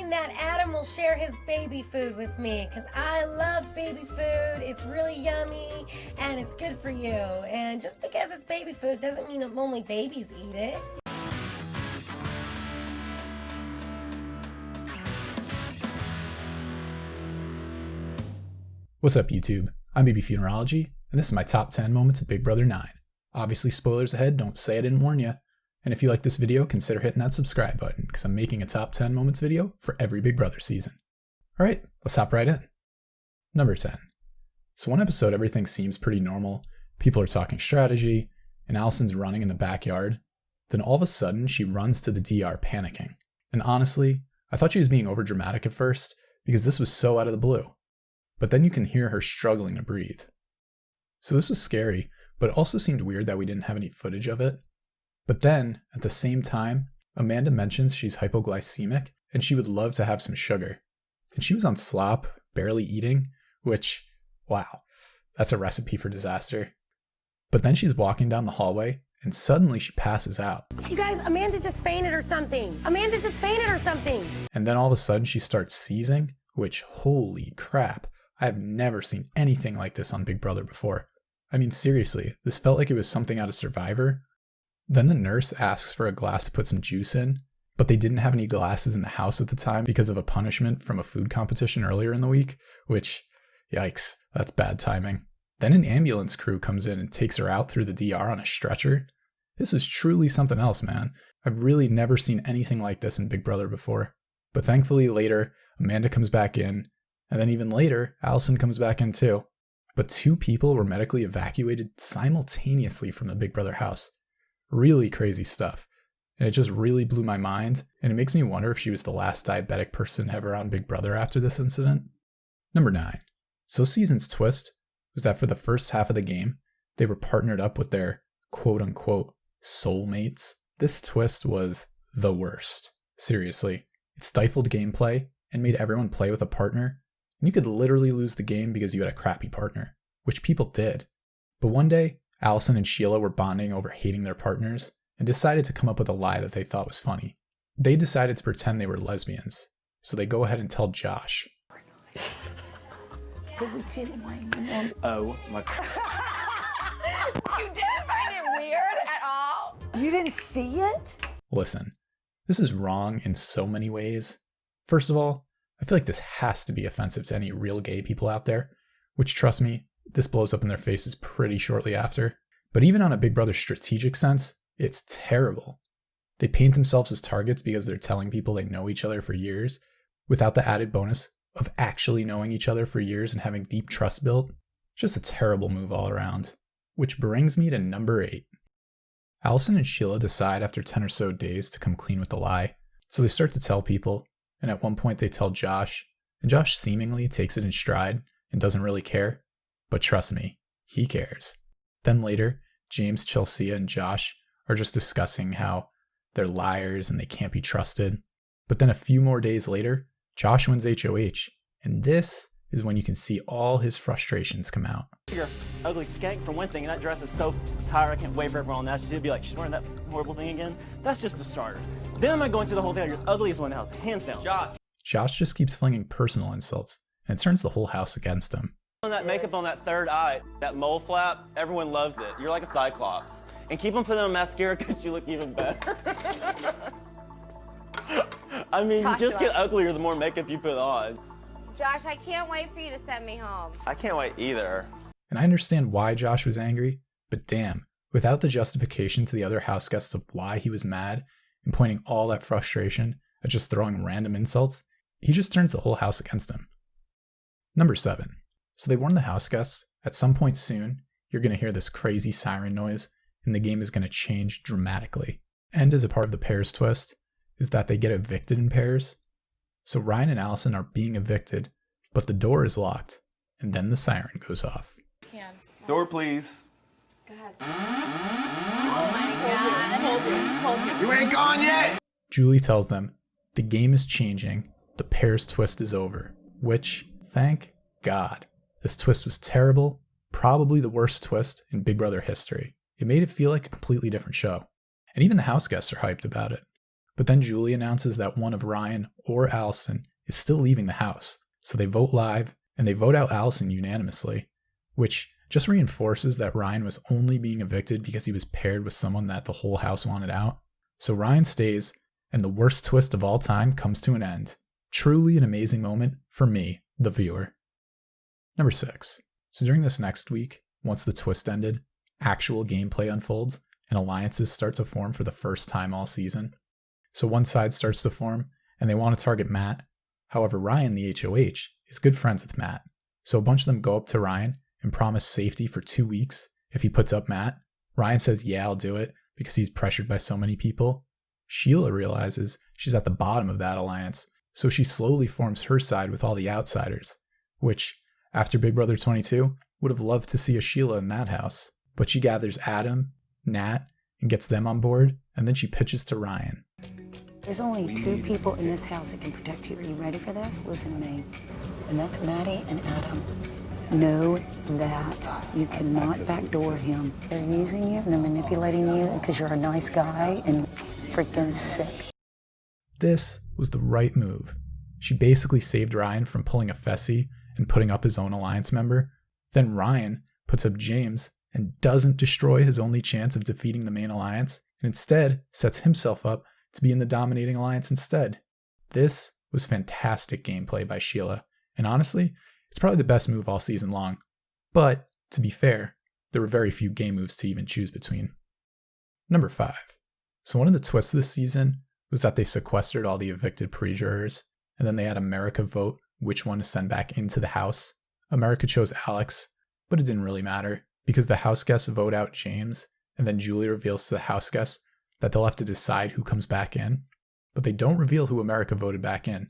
hoping that Adam will share his baby food with me, because I love baby food. It's really yummy and it's good for you. And just because it's baby food doesn't mean only babies eat it. What's up, YouTube? I'm Baby Funerology, and this is my top 10 moments of Big Brother 9. Obviously, spoilers ahead, don't say I didn't warn you. And if you like this video, consider hitting that subscribe button, because I'm making a top 10 moments video for every Big Brother season. Alright, let's hop right in. Number 10. So one episode, everything seems pretty normal. People are talking strategy, and Allison's running in the backyard. Then all of a sudden, she runs to the DR panicking. And honestly, I thought she was being overdramatic at first, because this was so out of the blue. But then you can hear her struggling to breathe. So this was scary, but it also seemed weird that we didn't have any footage of it. But then, at the same time, Amanda mentions she's hypoglycemic and she would love to have some sugar. And she was on slop, barely eating, which, wow, that's a recipe for disaster. But then she's walking down the hallway and suddenly she passes out. You guys, Amanda just fainted or something. Amanda just fainted or something. And then all of a sudden she starts seizing, which, holy crap. I have never seen anything like this on Big Brother before. I mean, seriously, this felt like it was something out of Survivor. Then the nurse asks for a glass to put some juice in, but they didn't have any glasses in the house at the time because of a punishment from a food competition earlier in the week, which, yikes, that's bad timing. Then an ambulance crew comes in and takes her out through the DR on a stretcher. This is truly something else, man. I've really never seen anything like this in Big Brother before. But thankfully later, Amanda comes back in, and then even later, Allison comes back in too. But 2 people were medically evacuated simultaneously from the Big Brother house. Really crazy stuff. And it just really blew my mind, and it makes me wonder if she was the last diabetic person ever on Big Brother after this incident. Number 9. So season's twist was that for the first half of the game, they were partnered up with their quote-unquote soulmates. This twist was the worst. Seriously. It stifled gameplay and made everyone play with a partner. And you could literally lose the game because you had a crappy partner, which people did. But one day, Allison and Sheila were bonding over hating their partners and decided to come up with a lie that they thought was funny. They decided to pretend they were lesbians, so they go ahead and tell Josh. But we didn't want him. Oh my God. You didn't find it weird at all? You didn't see it? Listen, this is wrong in so many ways. First of all, I feel like this has to be offensive to any real gay people out there, which, trust me, this blows up in their faces pretty shortly after. But even on a Big Brother strategic sense, it's terrible. They paint themselves as targets because they're telling people they know each other for years, without the added bonus of actually knowing each other for years and having deep trust built. Just a terrible move all around. Which brings me to number 8. Allison and Sheila decide after 10 or so days to come clean with the lie, so they start to tell people. And at one point they tell Josh, and Josh seemingly takes it in stride and doesn't really care. But trust me, he cares. Then later, James, Chelsia, and Josh are just discussing how they're liars and they can't be trusted. But then a few more days later, Josh wins HOH, and this is when you can see all his frustrations come out. You're ugly skank for one thing, and that dress is so tired, I can't wait for everyone now. She'd be like, she's wearing that horrible thing again? That's just a starter. Then I'm going to go into the whole thing, you're the ugliest one in the house, hands down. Josh just keeps flinging personal insults, and it turns the whole house against him. That makeup on that third eye, that mole flap, everyone loves it. You're like a cyclops. And keep on putting on mascara because you look even better. I mean, you just get uglier the more makeup you put on. Josh, I can't wait for you to send me home. I can't wait either. And I understand why Josh was angry, but damn, without the justification to the other house guests of why he was mad and pointing all that frustration at just throwing random insults, he just turns the whole house against him. Number 7. So they warn the house guests, at some point soon, you're going to hear this crazy siren noise and the game is going to change dramatically. And as a part of the pairs twist, is that they get evicted in pairs. So Ryan and Allison are being evicted, but the door is locked, and then the siren goes off. Door, please. Go ahead. Oh my God. Told you. You ain't gone yet! Julie tells them, the game is changing, the pairs twist is over, which, thank God. This twist was terrible, probably the worst twist in Big Brother history. It made it feel like a completely different show. And even the house guests are hyped about it. But then Julie announces that one of Ryan or Allison is still leaving the house. So they vote live, and they vote out Allison unanimously, which just reinforces that Ryan was only being evicted because he was paired with someone that the whole house wanted out. So Ryan stays, and the worst twist of all time comes to an end. Truly an amazing moment for me, the viewer. Number 6. So during this next week, once the twist ended, actual gameplay unfolds, and alliances start to form for the first time all season. So one side starts to form, and they want to target Matt. However, Ryan, the HOH, is good friends with Matt. So a bunch of them go up to Ryan and promise safety for 2 weeks if he puts up Matt. Ryan says, yeah, I'll do it, because he's pressured by so many people. Sheila realizes she's at the bottom of that alliance, so she slowly forms her side with all the outsiders, which, after Big Brother 22, would have loved to see a Sheila in that house. But she gathers Adam, Nat, and gets them on board, and then she pitches to Ryan. There's only 2 people in this house that can protect you. Are you ready for this? Listen to me. And that's Maddie and Adam. Know that you cannot backdoor him. They're using you and they're manipulating you because you're a nice guy and freaking sick. This was the right move. She basically saved Ryan from pulling a Fessy and putting up his own alliance member. Then Ryan puts up James and doesn't destroy his only chance of defeating the main alliance, and instead sets himself up to be in the dominating alliance instead. This was fantastic gameplay by Sheila, and honestly, it's probably the best move all season long. But, to be fair, there were very few game moves to even choose between. Number 5. So one of the twists this season was that they sequestered all the evicted pre-jurors, and then they had America vote which one to send back into the house. America chose Alex, but it didn't really matter, because the house guests vote out James, and then Julie reveals to the house guests that they'll have to decide who comes back in, but they don't reveal who America voted back in.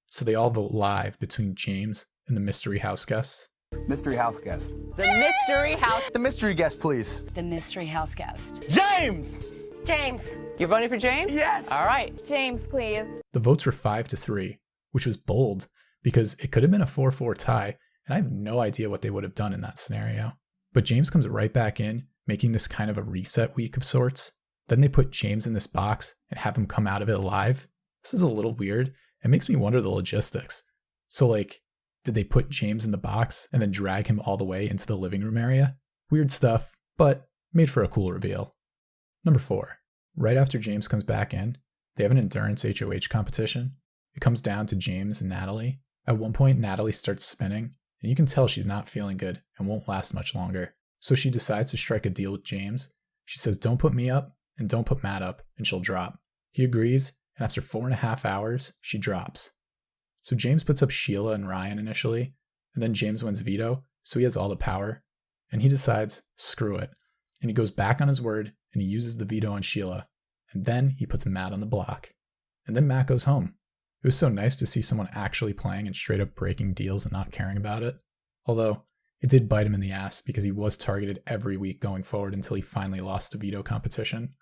So they all vote live between James and the mystery house guests. Mystery house guest. The mystery house. The mystery guest, please. The mystery house guest. James! James. You're voting for James? Yes! All right. James, please. The votes were 5-3, which was bold because it could have been a 4-4 tie, and I have no idea what they would have done in that scenario. But James comes right back in, making this kind of a reset week of sorts. Then they put James in this box and have him come out of it alive. This is a little weird. It makes me wonder the logistics. So did they put James in the box and then drag him all the way into the living room area? Weird stuff, but made for a cool reveal. Number 4. Right after James comes back in, they have an endurance HOH competition. It comes down to James and Natalie. At one point, Natalie starts spinning, and you can tell she's not feeling good and won't last much longer. So she decides to strike a deal with James. She says, don't put me up and don't put Matt up, and she'll drop. He agrees, and after 4.5 hours, she drops. So James puts up Sheila and Ryan initially, and then James wins veto, so he has all the power, and he decides, screw it. And he goes back on his word, and he uses the veto on Sheila, and then he puts Matt on the block. And then Matt goes home. It was so nice to see someone actually playing and straight up breaking deals and not caring about it. Although, it did bite him in the ass because he was targeted every week going forward until he finally lost the veto competition.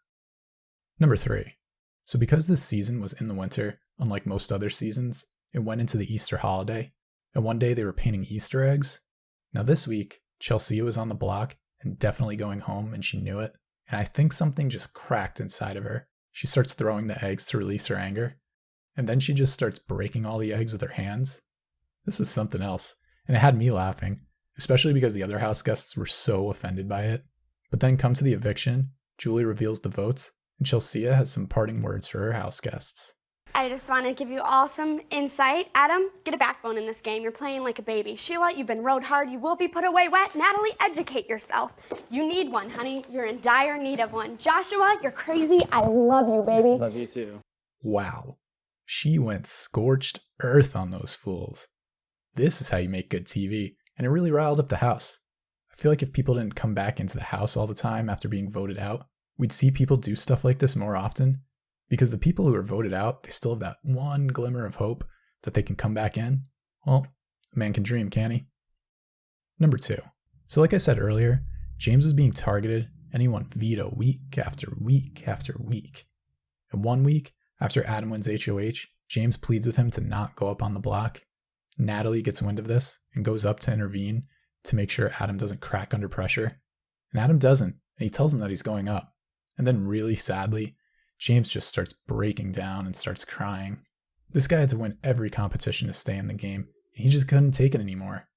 Number 3. So because this season was in the winter, unlike most other seasons, it went into the Easter holiday, and one day they were painting Easter eggs. Now this week, Chelsia was on the block and definitely going home, and she knew it, and I think something just cracked inside of her. She starts throwing the eggs to release her anger, and then she just starts breaking all the eggs with her hands. This is something else, and it had me laughing, especially because the other house guests were so offended by it. But then come to the eviction, Julie reveals the votes, and Chelsia has some parting words for her house guests. I just want to give you all some insight. Adam, get a backbone in this game. You're playing like a baby. Sheila, you've been rode hard. You will be put away wet. Natalie, educate yourself. You need one, honey. You're in dire need of one. Joshua, you're crazy. I love you, baby. Love you too. Wow. She went scorched earth on those fools. This is how you make good TV, and it really riled up the house. I feel like if people didn't come back into the house all the time after being voted out, we'd see people do stuff like this more often, because the people who are voted out, they still have that one glimmer of hope that they can come back in. Well, a man can dream, can't he? Number 2. So like I said earlier, James was being targeted and he won veto week after week after week. And 1 week, after Adam wins HOH, James pleads with him to not go up on the block. Natalie gets wind of this and goes up to intervene to make sure Adam doesn't crack under pressure. And Adam doesn't, and he tells him that he's going up. And then really sadly, James just starts breaking down and starts crying. This guy had to win every competition to stay in the game, and he just couldn't take it anymore.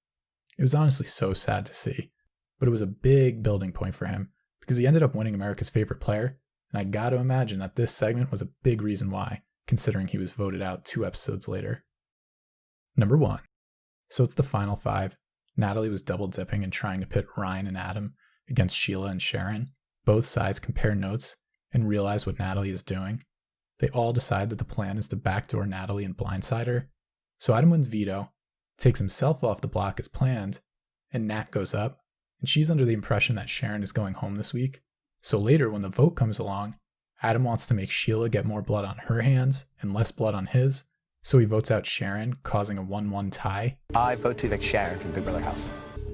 It was honestly so sad to see, but it was a big building point for him because he ended up winning America's Favorite Player, and I gotta imagine that this segment was a big reason why, considering he was voted out 2 episodes later. Number 1. So it's the final 5. Natalie was double dipping and trying to pit Ryan and Adam against Sheila and Sharon. Both sides compare notes and realize what Natalie is doing. They all decide that the plan is to backdoor Natalie and blindside her. So Adam wins veto, takes himself off the block as planned, and Nat goes up, and she's under the impression that Sharon is going home this week. So later when the vote comes along, Adam wants to make Sheila get more blood on her hands and less blood on his, so he votes out Sharon, causing a 1-1 tie. I vote to evict Sharon from Big Brother house.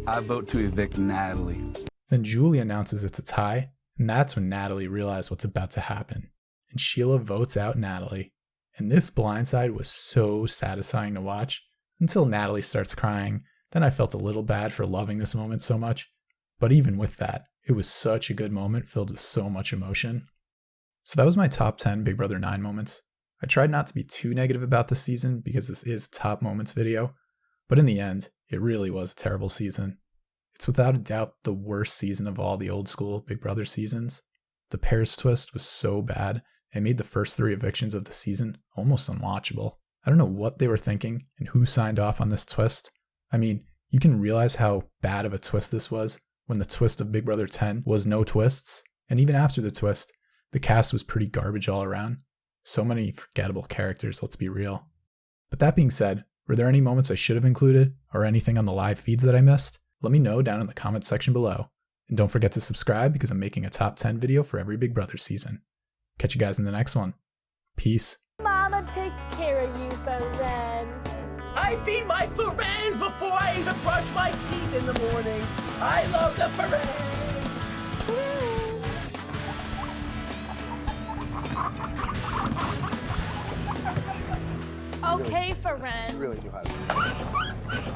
I vote to evict Natalie. Then Julie announces it's a tie, and that's when Natalie realized what's about to happen. And Sheila votes out Natalie. And this blindside was so satisfying to watch, until Natalie starts crying. Then I felt a little bad for loving this moment so much. But even with that, it was such a good moment filled with so much emotion. So that was my top 10 Big Brother 9 moments. I tried not to be too negative about the season because this is a top moments video, but in the end, it really was a terrible season. It's without a doubt the worst season of all the old school Big Brother seasons. The pairs twist was so bad, it made the first 3 evictions of the season almost unwatchable. I don't know what they were thinking and who signed off on this twist. I mean, you can realize how bad of a twist this was when the twist of Big Brother 10 was no twists, and even after the twist, the cast was pretty garbage all around. So many forgettable characters, let's be real. But that being said, were there any moments I should have included, or anything on the live feeds that I missed? Let me know down in the comments section below. And don't forget to subscribe because I'm making a top 10 video for every Big Brother season. Catch you guys in the next one. Peace. Mama takes care of you, Feren. I feed my Ferens before I even brush my teeth in the morning. I love the Ferens. Okay, Feren. You really knew how to do it.